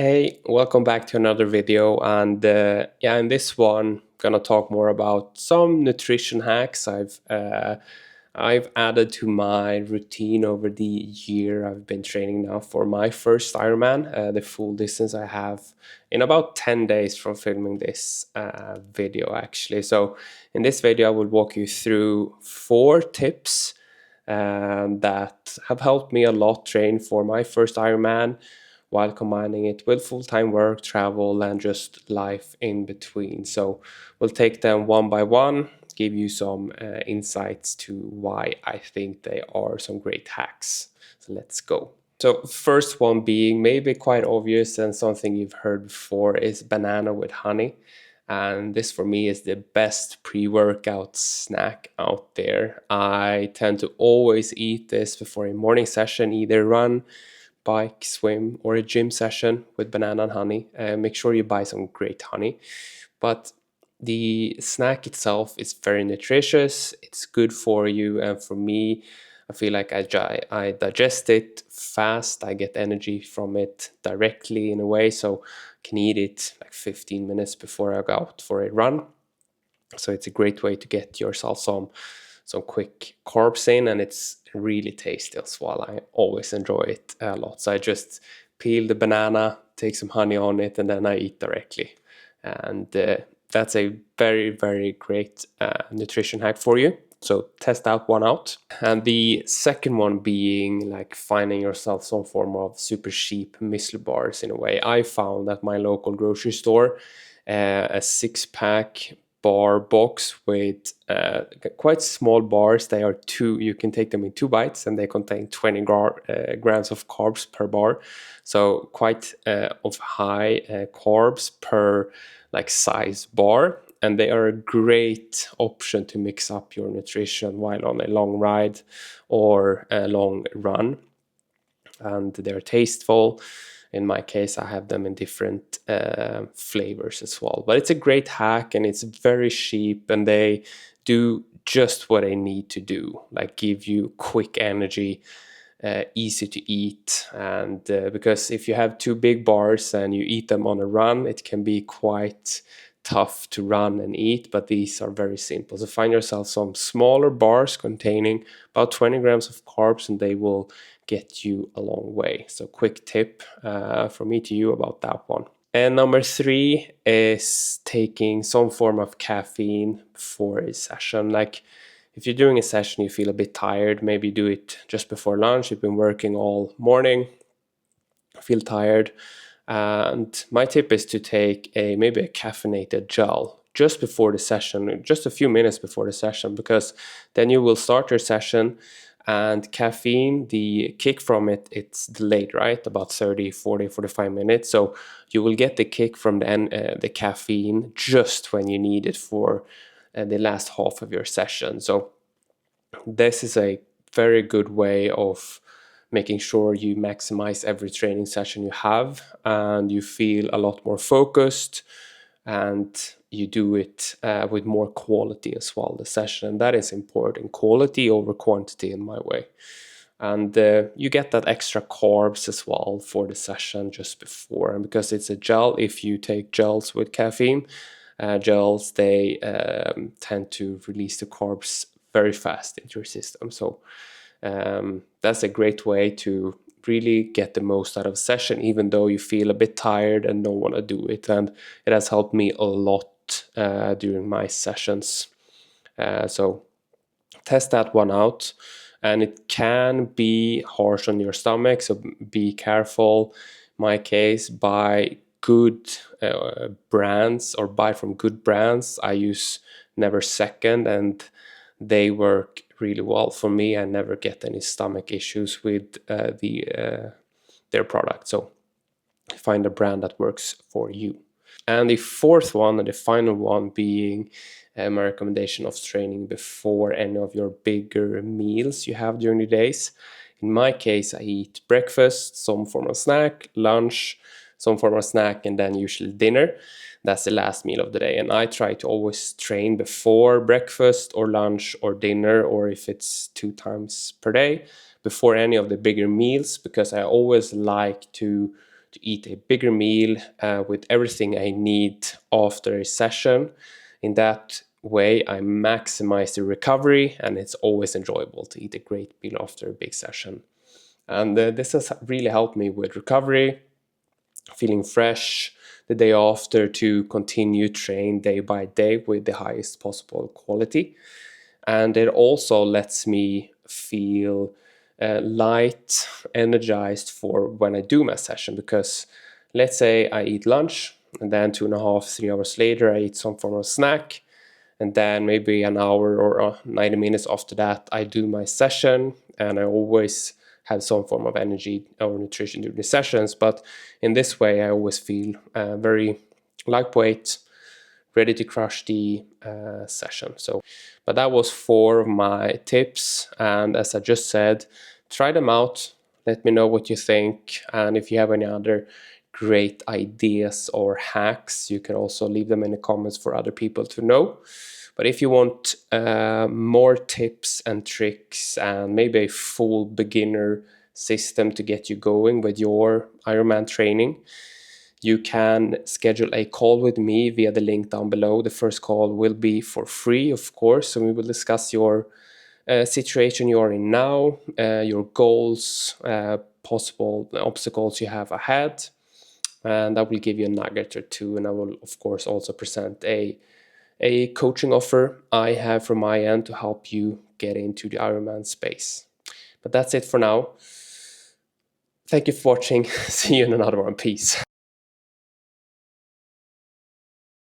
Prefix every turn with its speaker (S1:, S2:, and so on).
S1: Hey, welcome back to another video. And in this one, gonna talk more about some nutrition hacks I've added to my routine over the year. I've been training now for my first Ironman, the full distance I have in about 10 days from filming this video, actually. So in this video, I will walk you through 4 tips that have helped me a lot train for my first Ironman while combining it with full-time work, travel, and just life in between. So we'll take them one by one, give you some insights to why I think they are some great hacks. So let's go. So first one being maybe quite obvious and something you've heard before is banana with honey. And this for me is the best pre-workout snack out there. I tend to always eat this before a morning session, either run, bike, swim, or a gym session with banana and honey. Make sure you buy some great honey. But the snack itself is very nutritious, it's good for you, and for me, I feel like I digest it fast. I get energy from it directly in a way, so I can eat it like 15 minutes before I go out for a run. So it's a great way to get yourself some quick carbs in, and it's really tasty as well. I always enjoy it a lot. So I just peel the banana, take some honey on it, and then I eat directly. And that's a very, very great nutrition hack for you. So test that one out. And the second one being like finding yourself some form of super cheap muesli bars in a way. I found at my local grocery store a 6-pack bar box with quite small bars. They are you can take them in 2 bites, and they contain 20 grams of carbs per bar. So quite of high carbs per like size bar, and they are a great option to mix up your nutrition while on a long ride or a long run. And they're tasteful. In my case, I have them in different flavors as well. But it's a great hack, and it's very cheap, and they do just what they need to do, like give you quick energy, easy to eat. And because if you have 2 big bars and you eat them on a run, it can be quite tough to run and eat, but these are very simple. So find yourself some smaller bars containing about 20 grams of carbs, and they will get you a long way. So quick tip from me to you about that one. And number 3 is taking some form of caffeine before a session. Like if you're doing a session, you feel a bit tired, maybe do it just before lunch. You've been working all morning, feel tired. And my tip is to take maybe a caffeinated gel just before the session, just a few minutes before the session, because then you will start your session, and caffeine, the kick from it's delayed, right? About 30, 40, 45 minutes. So you will get the kick from the caffeine just when you need it for the last half of your session. So this is a very good way of making sure you maximize every training session you have, and you feel a lot more focused, and you do it with more quality as well, the session. And that is important, quality over quantity in my way. And you get that extra carbs as well for the session just before. And because it's a gel, if you take gels with caffeine, gels, they tend to release the carbs very fast into your system. So that's a great way to really get the most out of a session, even though you feel a bit tired and don't want to do it. And it has helped me a lot during my sessions. So test that one out. And it can be harsh on your stomach, so be careful. In my case, buy good brands, or buy from good brands. I use Never Second, and they work really well for me. I never get any stomach issues with their product. So find a brand that works for you. And the fourth one, and the final one, being my recommendation of training before any of your bigger meals you have during the days. In my case, I eat breakfast, some form of snack, lunch, some form of snack, and then usually dinner. That's the last meal of the day. And I try to always train before breakfast or lunch or dinner, or if it's 2 times per day, before any of the bigger meals, because I always like to to eat a bigger meal with everything I need after a session. In that way, I maximize the recovery, and it's always enjoyable to eat a great meal after a big session. And this has really helped me with recovery, feeling fresh the day after to continue train day by day with the highest possible quality. And it also lets me feel light, energized for when I do my session, because let's say I eat lunch and then 2.5, 3 hours later I eat some form of snack, and then maybe an hour or 90 minutes after that I do my session, and I always have some form of energy or nutrition during the sessions. But in this way I always feel very lightweight, ready to crush the session. But that was 4 of my tips, and as I just said, try them out. Let me know what you think, and if you have any other great ideas or hacks, you can also leave them in the comments for other people to know. But if you want more tips and tricks and maybe a full beginner system to get you going with your Ironman training, you can schedule a call with me via the link down below. The first call will be for free, of course, and we will discuss your situation you're in now, your goals, possible obstacles you have ahead, and I will give you a nugget or two, and I will of course also present a coaching offer I have from my end to help you get into the Ironman space. But that's it for now. Thank you for watching. See you in another one. Peace.